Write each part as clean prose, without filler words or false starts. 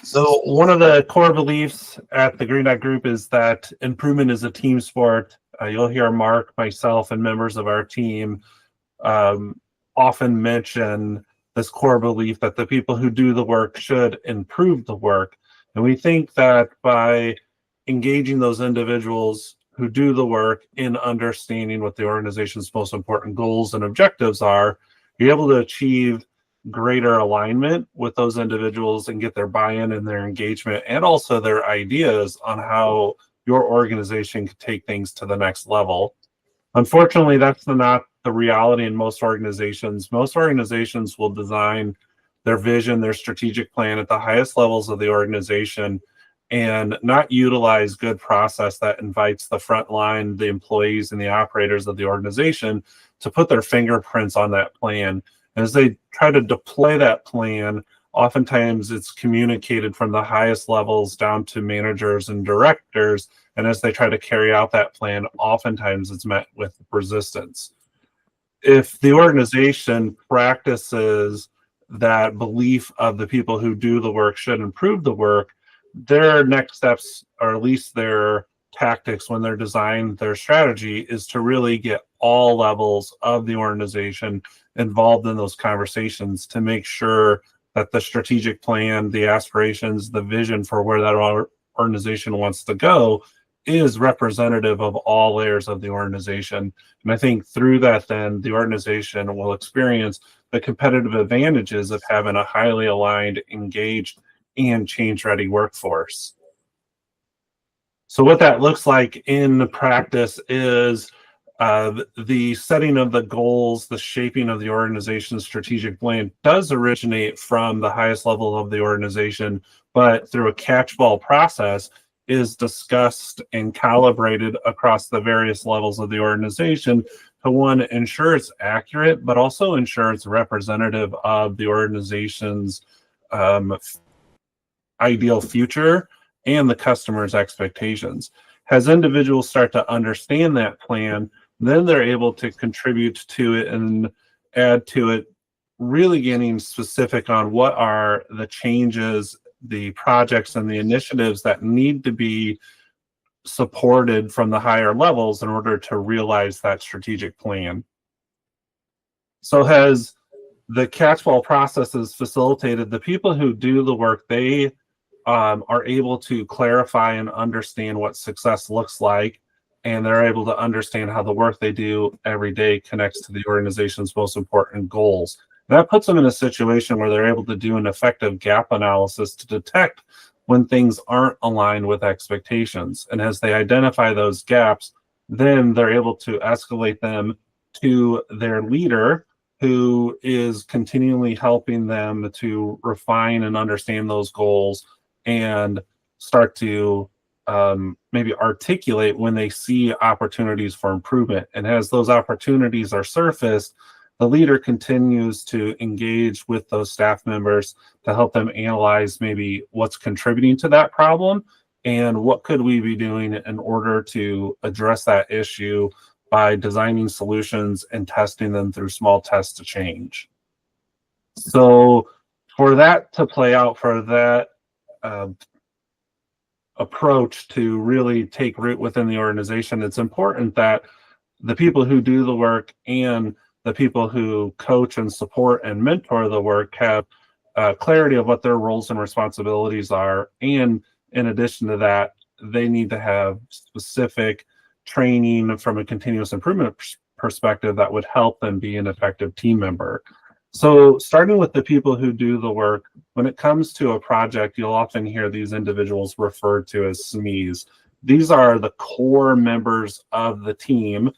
So one of the core beliefs at the Green Dot Group is that improvement is a team sport. You'll hear Mark, myself, and members of our team often mention this core belief that the people who do the work should improve the work. And we think that by engaging those individuals who do the work in understanding what the organization's most important goals and objectives are, you're able to achieve greater alignment with those individuals and get their buy-in and their engagement and also their ideas on how your organization can take things to the next level. Unfortunately, that's not the reality in most organizations. Most organizations will design their vision, their strategic plan at the highest levels of the organization and not utilize good process that invites the front line, the employees and the operators of the organization to put their fingerprints on that plan. As they try to deploy that plan, oftentimes it's communicated from the highest levels down to managers and directors. And as they try to carry out that plan, oftentimes it's met with resistance. If the organization practices that belief of the people who do the work should improve the work, their next steps, or at least their tactics when they're designing their strategy, is to really get all levels of the organization involved in those conversations to make sure that the strategic plan, the aspirations, the vision for where that organization wants to go is representative of all layers of the organization. And I think through that, then the organization will experience the competitive advantages of having a highly aligned, engaged, and change-ready workforce. So what that looks like in practice is the setting of the goals, the shaping of the organization's strategic plan does originate from the highest level of the organization, but through a catch-ball process is discussed and calibrated across the various levels of the organization to, one, ensure it's accurate, but also ensure it's representative of the organization's ideal future and the customer's expectations. As individuals start to understand that plan, then they're able to contribute to it and add to it, really getting specific on what are the changes, the projects, and the initiatives that need to be supported from the higher levels in order to realize that strategic plan. So as the catch-ball process is facilitated, the people who do the work, they are able to clarify and understand what success looks like, and they're able to understand how the work they do every day connects to the organization's most important goals. And that puts them in a situation where they're able to do an effective gap analysis to detect when things aren't aligned with expectations. And as they identify those gaps, then they're able to escalate them to their leader, who is continually helping them to refine and understand those goals and start to maybe articulate when they see opportunities for improvement. And as those opportunities are surfaced, the leader continues to engage with those staff members to help them analyze maybe what's contributing to that problem and what could we be doing in order to address that issue by designing solutions and testing them through small tests to change. So for that to play out, for that approach to really take root within the organization, it's important that the people who do the work and the people who coach and support and mentor the work have clarity of what their roles and responsibilities are. And in addition to that, they need to have specific training from a continuous improvement perspective that would help them be an effective team member. So starting with the people who do the work, when it comes to a project, you'll often hear these individuals referred to as SMEs. These are the core members of the team.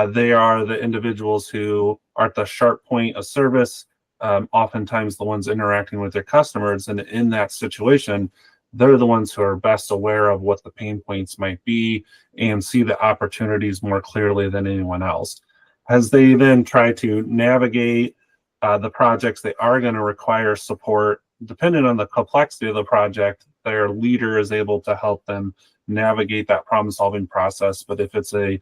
They are the individuals who are at the sharp point of service, oftentimes the ones interacting with their customers. And in that situation, they're the ones who are best aware of what the pain points might be and see the opportunities more clearly than anyone else. As they then try to navigate the projects, they are going to require support. Depending on the complexity of the project, their leader is able to help them navigate that problem-solving process. But if it's a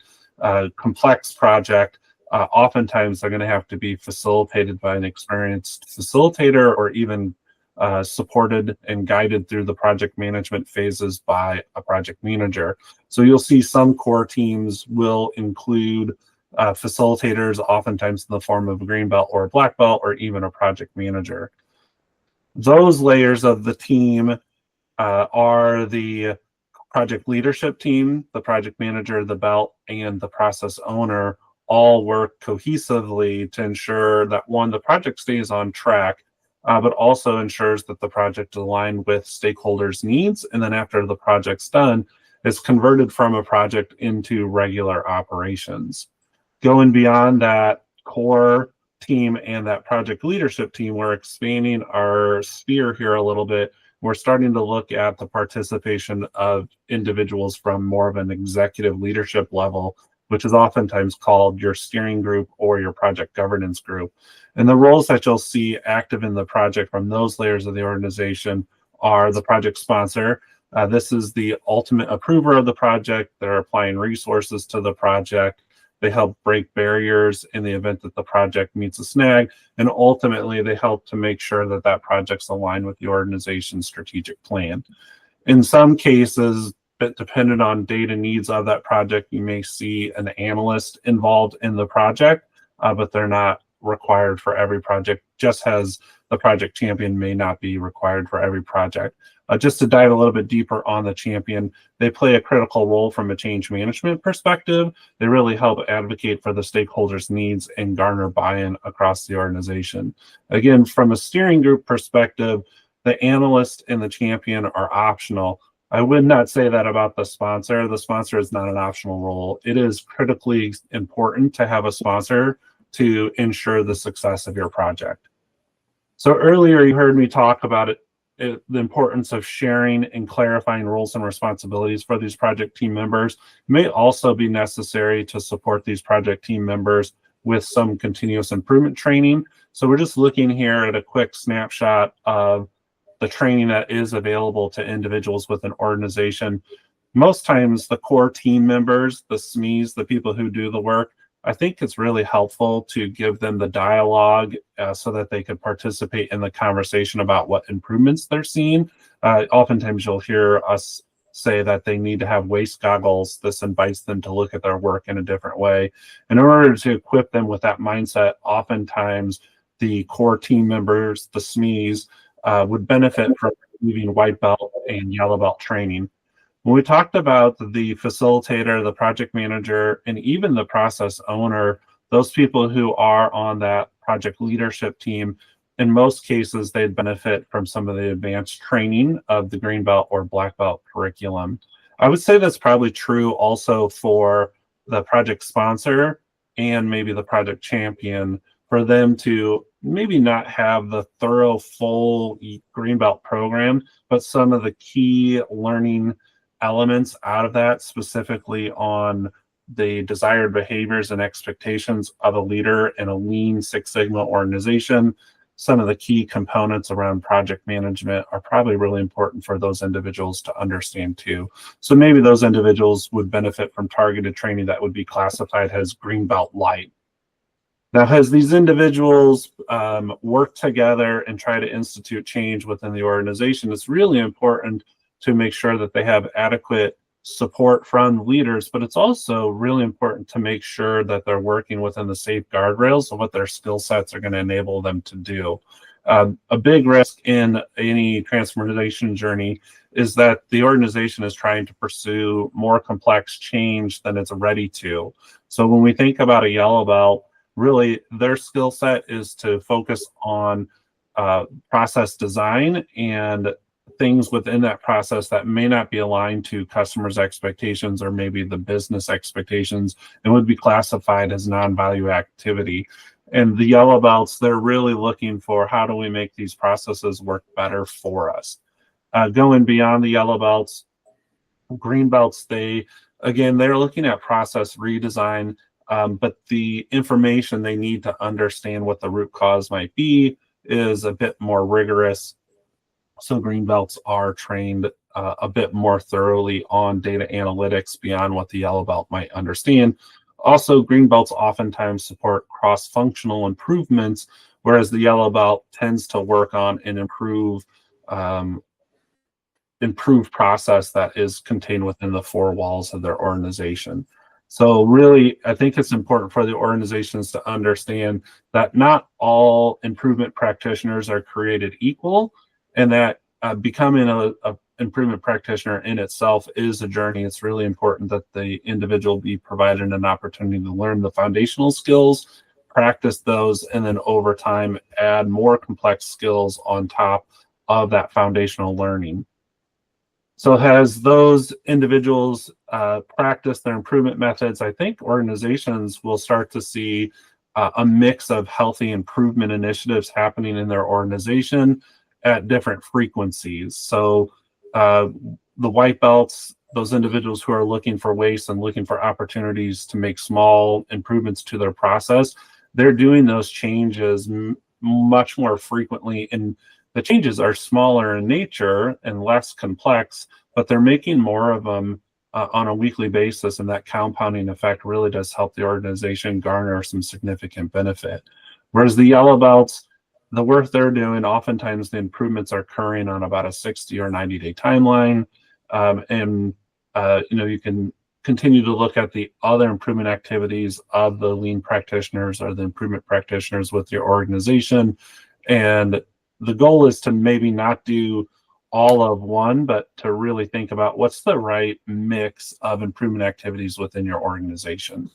complex project, oftentimes they're going to have to be facilitated by an experienced facilitator or even supported and guided through the project management phases by a project manager. So you'll see some core teams will include facilitators, oftentimes in the form of a green belt or a black belt, or even a project manager. Those layers of the team are the project leadership team, the project manager, the belt, and the process owner all work cohesively to ensure that, one, the project stays on track, but also ensures that the project is aligned with stakeholders' needs. And then after the project's done, it's converted from a project into regular operations. Going beyond that core team and that project leadership team, we're expanding our sphere here a little bit. We're starting to look at the participation of individuals from more of an executive leadership level, which is oftentimes called your steering group or your project governance group. And the roles that you'll see active in the project from those layers of the organization are the project sponsor. This is the ultimate approver of the project. They're applying resources to the project. They help break barriers in the event that the project meets a snag, and ultimately they help to make sure that that project's aligned with the organization's strategic plan. In some cases, but dependent on data needs of that project, you may see an analyst involved in the project, but they're not required for every project, just as the project champion may not be required for every project. Just to dive a little bit deeper on the champion, they play a critical role from a change management perspective. They really help advocate for the stakeholders' needs and garner buy-in across the organization. Again, from a steering group perspective, the analyst and the champion are optional. I would not say that about the sponsor. The sponsor is not an optional role. It is critically important to have a sponsor to ensure the success of your project. So earlier you heard me talk about the importance of sharing and clarifying roles and responsibilities for these project team members. It may also be necessary to support these project team members with some continuous improvement training. So we're just looking here at a quick snapshot of the training that is available to individuals with an organization. Most times the core team members, the SMEs, the people who do the work, I think it's really helpful to give them the dialogue so that they could participate in the conversation about what improvements they're seeing. Oftentimes you'll hear us say that they need to have waste goggles. This invites them to look at their work in a different way. In order to equip them with that mindset, oftentimes the core team members, the SMEs, would benefit from receiving white belt and yellow belt training. When we talked about the facilitator, the project manager, and even the process owner, those people who are on that project leadership team, in most cases, they'd benefit from some of the advanced training of the green belt or black belt curriculum. I would say that's probably true also for the project sponsor and maybe the project champion, for them to maybe not have the thorough, full green belt program, but some of the key learning elements out of that, specifically on the desired behaviors and expectations of a leader in a lean Six Sigma organization. Some of the key components around project management are probably really important for those individuals to understand too. So maybe those individuals would benefit from targeted training that would be classified as green belt light. Now, as these individuals work together and try to institute change within the organization, it's really important to make sure that they have adequate support from leaders, but it's also really important to make sure that they're working within the safe guardrails of what their skill sets are going to enable them to do. A big risk in any transformation journey is that the organization is trying to pursue more complex change than it's ready to. So when we think about a yellow belt, really their skill set is to focus on process design and things within that process that may not be aligned to customers' expectations or maybe the business expectations and would be classified as non-value activity. And the yellow belts, they're really looking for how do we make these processes work better for us. Going beyond the yellow belts, green belts, they're looking at process redesign, but the information they need to understand what the root cause might be is a bit more rigorous. So green belts are trained a bit more thoroughly on data analytics beyond what the yellow belt might understand. Also, green belts oftentimes support cross-functional improvements whereas the yellow belt tends to work on an improved process that is contained within the four walls of their organization. So really, I think it's important for the organizations to understand that not all improvement practitioners are created equal, and that becoming a improvement practitioner in itself is a journey. It's really important that the individual be provided an opportunity to learn the foundational skills, practice those, and then over time add more complex skills on top of that foundational learning. So as those individuals practice their improvement methods, I think organizations will start to see a mix of healthy improvement initiatives happening in their organization at different frequencies. So the white belts, those individuals who are looking for waste and looking for opportunities to make small improvements to their process, they're doing those changes much more frequently, and the changes are smaller in nature and less complex, but they're making more of them on a weekly basis, and that compounding effect really does help the organization garner some significant benefit. Whereas the yellow belts, the work they're doing, oftentimes the improvements are occurring on about a 60 or 90-day timeline, you can continue to look at the other improvement activities of the lean practitioners or the improvement practitioners with your organization, and the goal is to maybe not do all of one, but to really think about what's the right mix of improvement activities within your organization.